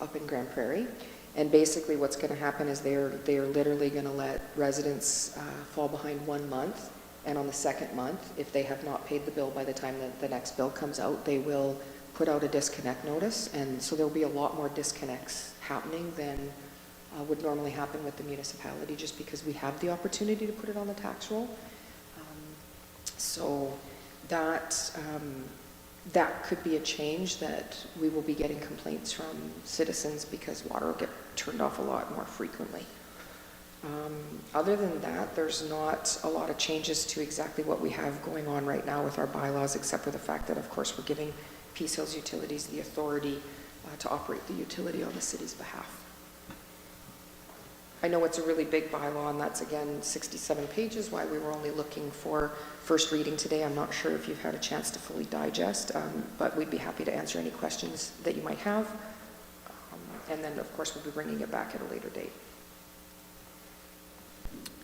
up in Grand Prairie. And basically what's going to happen is they are literally going to let residents fall behind 1 month, and on the second month, if they have not paid the bill by the time that the next bill comes out, they will put out a disconnect notice, and so there'll be a lot more disconnects happening than would normally happen with the municipality, just because we have the opportunity to put it on the tax roll. So that could be a change, that we will be getting complaints from citizens because water will get turned off a lot more frequently. Other than that, there's not a lot of changes to exactly what we have going on right now with our bylaws, except for the fact that, of course, we're giving Peace Hills Utilities the authority to operate the utility on the city's behalf. I know it's a really big bylaw, and that's, again, 67 pages, why we were only looking for first reading today. I'm not sure if you've had a chance to fully digest, but we'd be happy to answer any questions that you might have. And then, of course, we'll be bringing it back at a later date.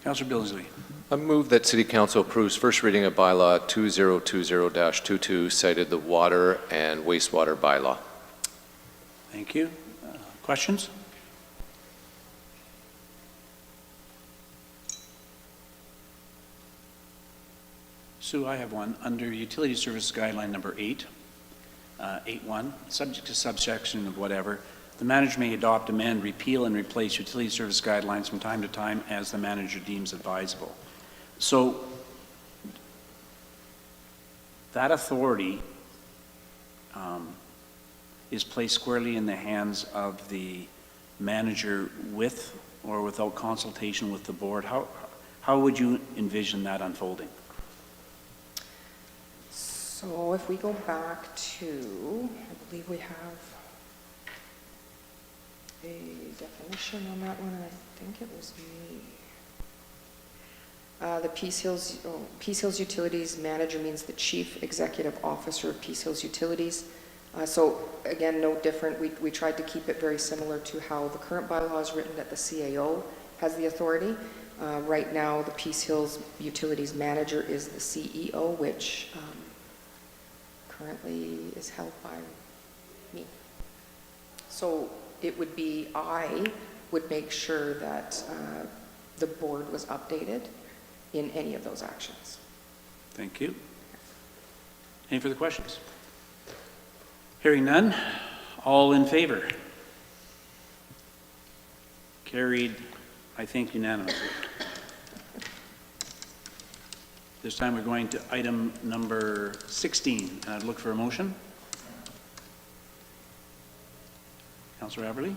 Councillor Billingsley. I move that City Council approves first reading of Bylaw 2020-22, cited the Water and Wastewater Bylaw. Thank you. Questions? Sue, I have one. Under Utility Service Guideline number 8, 8.1, subject to subsection of whatever, the manager may adopt, amend, repeal, and replace utility service guidelines from time to time as the manager deems advisable. So that authority is placed squarely in the hands of the manager with or without consultation with the board. How would you envision that unfolding? So if we go back to, I believe we have a definition on that one, and I think it was me. The Peace Hills Utilities manager means the chief executive officer of Peace Hills Utilities. So again, no different. We tried to keep it very similar to how the current bylaw is written, that the CAO has the authority. Right now, the Peace Hills Utilities manager is the CEO, which currently is held by me. So it would be, I would make sure that the board was updated in any of those actions. Thank you. Any further questions? Hearing none, all in favor? Carried, I think, unanimously. This time we're going to item number 16, and I'd look for a motion. Councillor Aberley?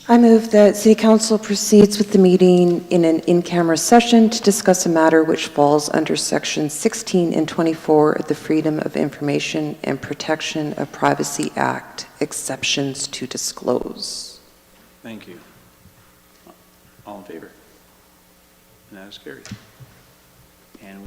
I move that City Council proceeds with the meeting in an in-camera session to discuss a matter which falls under Sections 16 and 24 of the Freedom of Information and Protection of Privacy Act, exceptions to disclose. Thank you. All in favor? And that is carried. And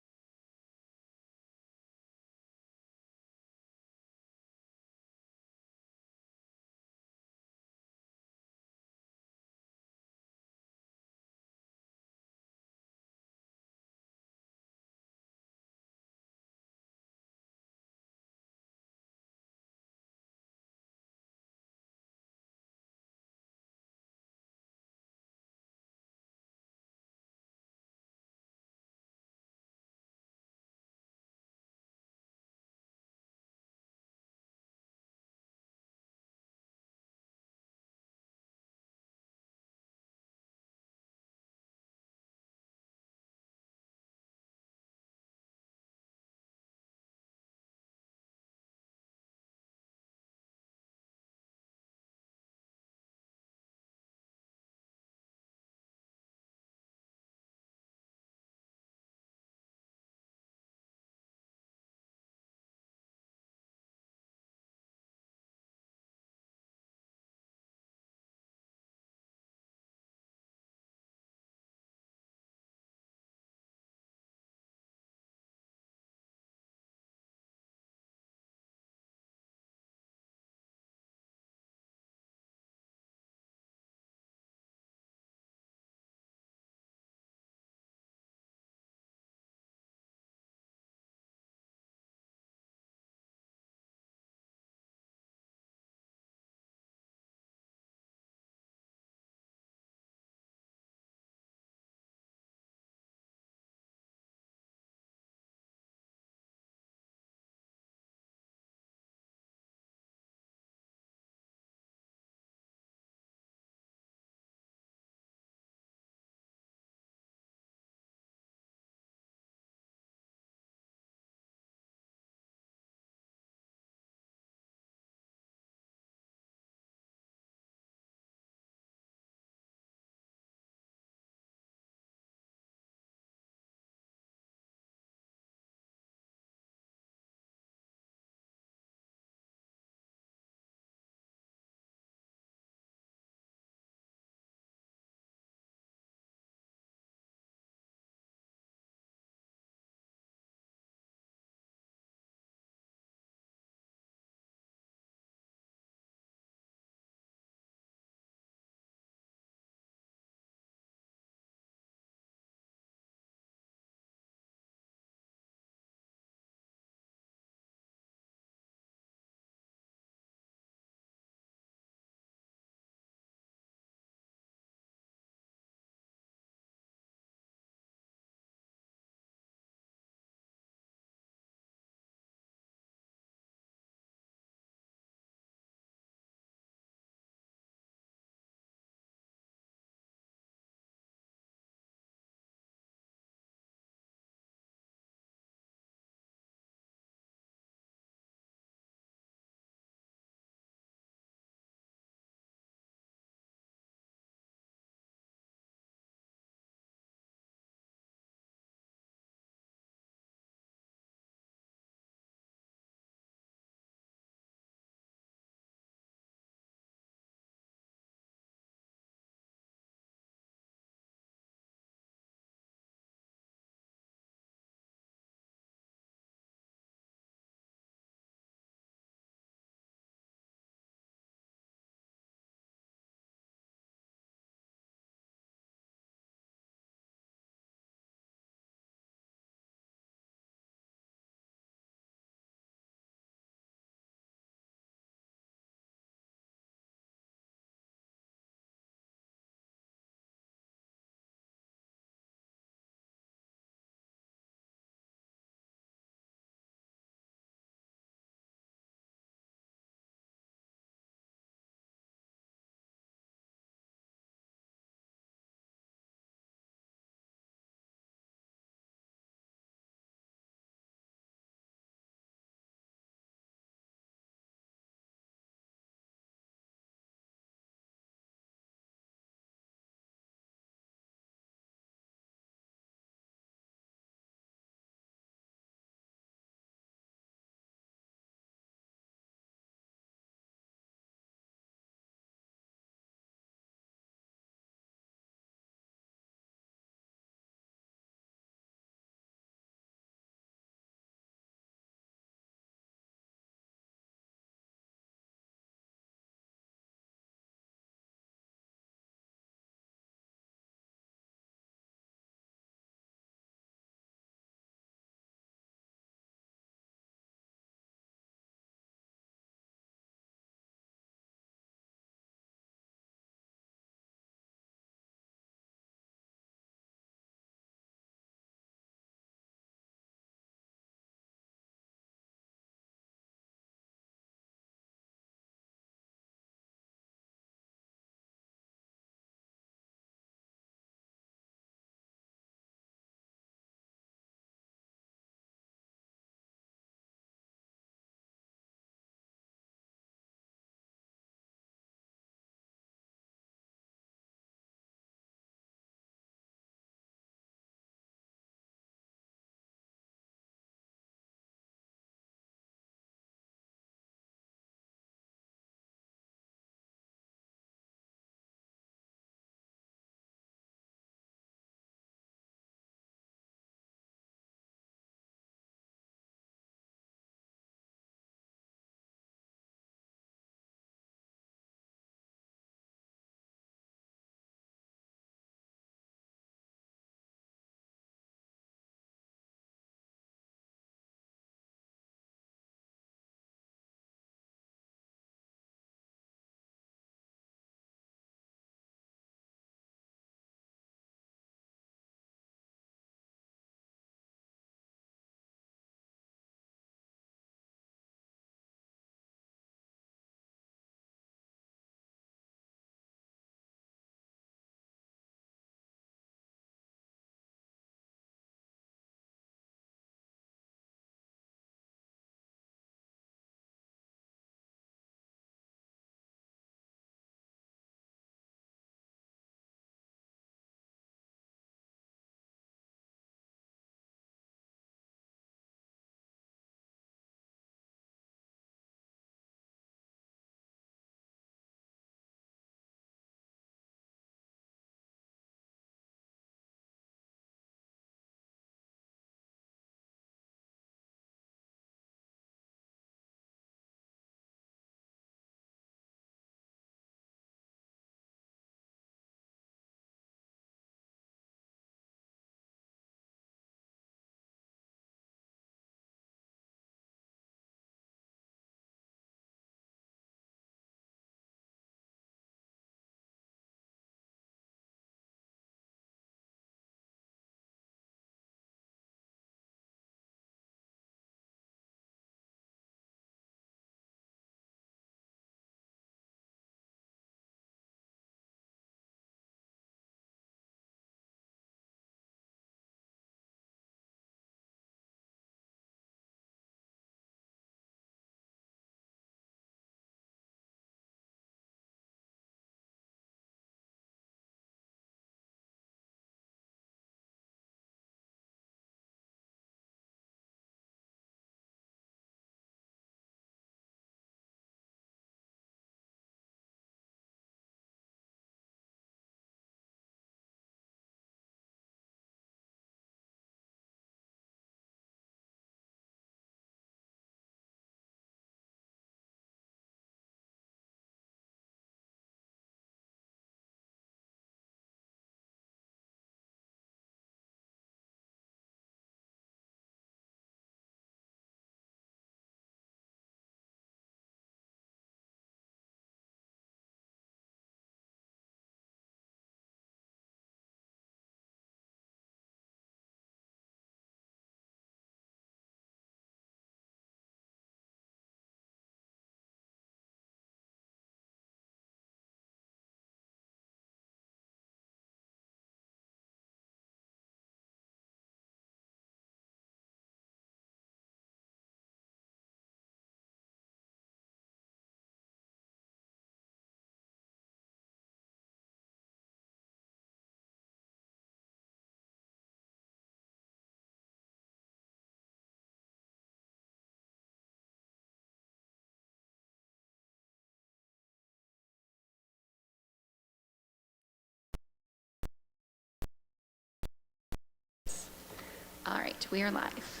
we are live.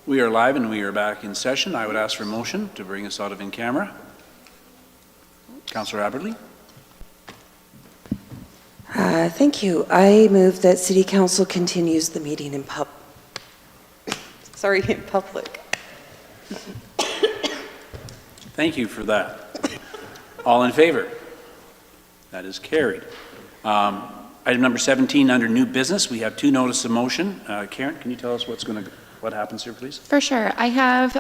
We are live and we are back in session. I would ask for a motion to bring us out of in camera. Councillor Aberley. Thank you. I move that City Council continues the meeting in public. Thank you for that. All in favor? That is carried. Item number 17, under new business, we have two notices of motion. Karen, can you tell us what happens here, please? For sure. I have,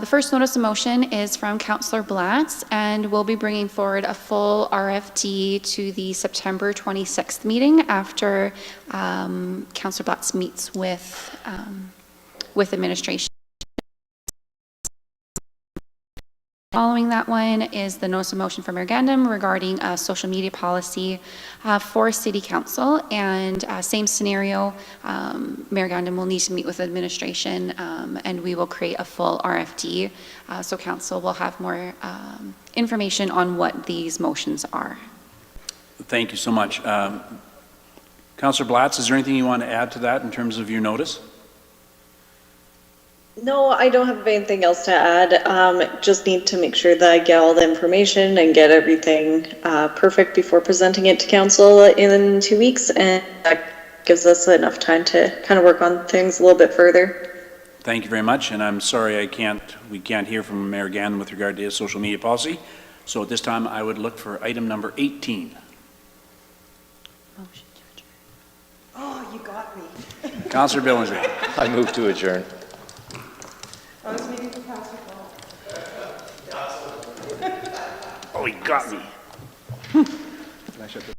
the first notice of motion is from Councillor Blatz, and we'll be bringing forward a full RFT to the September 26th meeting after Councillor Blatz meets with administration. Following that one is the notice of motion from Mayor Gandam regarding a social media policy for City Council, and same scenario, Mayor Gandam will need to meet with administration, and we will create a full RFD, so Council will have more information on what these motions are. Thank you so much. Councillor Blatz, is there anything you want to add to that in terms of your notice? No, I don't have anything else to add. Just need to make sure that I get all the information and get everything perfect before presenting it to council in 2 weeks, and that gives us enough time to kind of work on things a little bit further. Thank you very much, and I'm sorry we can't hear from Mayor Gandon with regard to his social media policy. So at this time, I would look for item number 18. Motion to adjourn. Oh, you got me. Councillor Billinger. I move to adjourn. I was meeting for Councillor Paul. Oh, he got me. Can I shut this?